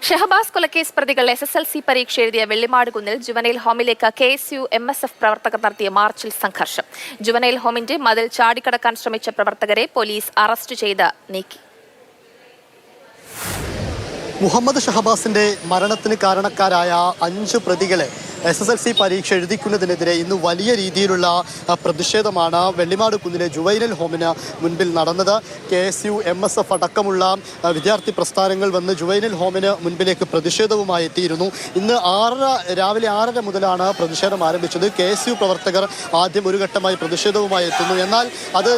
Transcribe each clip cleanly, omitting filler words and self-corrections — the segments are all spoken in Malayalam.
ഷഹബാസ് കൊലക്കേസ് പ്രതികൾ SSLC പരീക്ഷ എഴുതിയ വെള്ളിമാടുകുന്നിൽ ജുവനൈൽ ഹോമിലേക്ക് KSU MSF പ്രവർത്തകർ നടത്തിയ മാർച്ചിൽ സംഘർഷം. ജുവനൈൽ ഹോമിന്റെ മതിൽ ചാടിക്കടക്കാൻ ശ്രമിച്ച പ്രവർത്തകരെ പോലീസ് അറസ്റ്റ് ചെയ്ത് നീക്കി. മുഹമ്മദ് ഷഹബാസിന്റെ മരണത്തിന് കാരണക്കാരായ 5 പ്രതികളെ SSLC പരീക്ഷ എഴുതിക്കുന്നതിനെതിരെ ഇന്ന് വലിയ രീതിയിലുള്ള പ്രതിഷേധമാണ് വെള്ളിമാടുകുന്നിലെ ജുവൈനൽ ഹോമിന് മുൻപിൽ നടന്നത്. KSU MSF അടക്കമുള്ള വിദ്യാർത്ഥി പ്രസ്ഥാനങ്ങൾ വന്ന് ജുവൈനൽ ഹോമിന് മുൻപിലേക്ക് പ്രതിഷേധവുമായി എത്തിയിരുന്നു. ഇന്ന് രാവിലെ 6:30 മുതലാണ് പ്രതിഷേധം ആരംഭിച്ചത്. KSU പ്രവർത്തകർ ആദ്യം ഒരു ഘട്ടമായി പ്രതിഷേധവുമായി എത്തുന്നു. എന്നാൽ അത്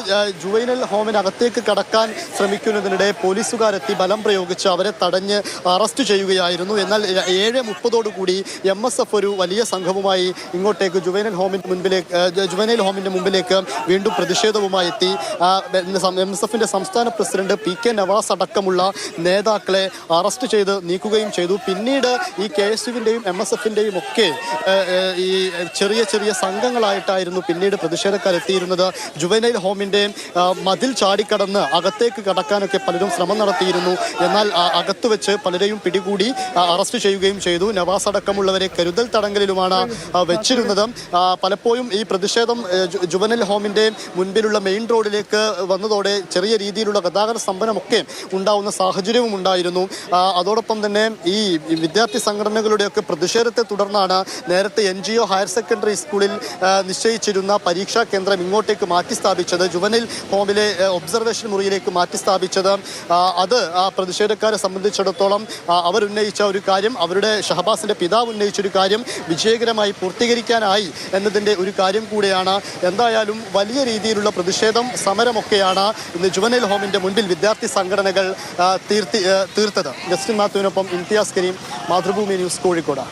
ജുവൈനൽ ഹോമിനകത്തേക്ക് കടക്കാൻ ശ്രമിക്കുന്നതിനിടെ പോലീസുകാരെത്തി ബലം പ്രയോഗിച്ച് അവരെ തടഞ്ഞ് അറസ്റ്റ് ചെയ്യുകയായിരുന്നു. എന്നാൽ 7:30 MSF ഒരു വലിയ സംഘവുമായി ഇങ്ങോട്ടേക്ക് ജുവൈനൽ ഹോമിന്റെ മുമ്പിലേക്ക് വീണ്ടും പ്രതിഷേധവുമായി എത്തി. MSFന്റെ സംസ്ഥാന പ്രസിഡന്റ് PK നവാസ് അടക്കമുള്ള നേതാക്കളെ അറസ്റ്റ് ചെയ്ത് നീക്കുകയും ചെയ്തു. പിന്നീട് ഈ KSUവിന്റെയും MSFന്റെയും ഒക്കെ ഈ ചെറിയ സംഘങ്ങളായിട്ടായിരുന്നു പിന്നീട് പ്രതിഷേധക്കാരെത്തിയിരുന്നത്. ജുവൈനൽ ഹോമിന്റെ മതിൽ ചാടിക്കടന്ന് അകത്തേക്ക് കടക്കാനൊക്കെ പലരും ശ്രമം നടത്തിയിരുന്നു. എന്നാൽ അകത്ത് വെച്ച് പലരെയും പിടികൂടി അറസ്റ്റ് ചെയ്യുകയും ചെയ്തു. നവാസ് അടക്കമുള്ളവരെ കരുതൽ തടങ്കലിലുമാണ് വെച്ചിരുന്നത്. പലപ്പോഴും ഈ പ്രതിഷേധം ജുവനൈൽ ഹോമിന്റെ മുൻപിലുള്ള മെയിൻ റോഡിലേക്ക് വന്നതോടെ ചെറിയ രീതിയിലുള്ള ഗതാഗത സ്തംഭനമൊക്കെ ഉണ്ടാവുന്ന സാഹചര്യവും ഉണ്ടായിരുന്നു. അതോടൊപ്പം തന്നെ ഈ വിദ്യാർത്ഥി സംഘടനകളുടെയൊക്കെ പ്രതിഷേധത്തെ തുടർന്നാണ് നേരത്തെ NGO ഹയർ സെക്കൻഡറി സ്കൂളിൽ നിശ്ചയിച്ചിരുന്ന പരീക്ഷാ കേന്ദ്രം ഇങ്ങോട്ടേക്ക് മാറ്റി സ്ഥാപിച്ചത്. ജുവനൈൽ ഹോമിലെ ഒബ്സർവേഷൻ മുറിയിലേക്ക് മാറ്റി സ്ഥാപിച്ചത്. അത് പ്രതിഷേധക്കാരെ സംബന്ധിച്ചിടത്തോളം അവരുന്നയിച്ച ഒരു കാര്യം, അവരുടെ ഷഹബാസിന്റെ പിതാവ് ഉന്നയിച്ചൊരു കാര്യം വിജയകരമായി പൂർത്തീകരിക്കാനായി എന്നതിൻ്റെ ഒരു കാര്യം കൂടെയാണ്. എന്തായാലും വലിയ രീതിയിലുള്ള പ്രതിഷേധം, സമരമൊക്കെയാണ് ഇന്ന് ജുവനൈൽ ഹോമിന്റെ മുൻപിൽ വിദ്യാർത്ഥി സംഘടനകൾ തീർത്തത്. ജസ്റ്റിൻ മാത്യുവിനൊപ്പം ഇംതിയാസ് കരീം, മാതൃഭൂമി ന്യൂസ്, കോഴിക്കോട്.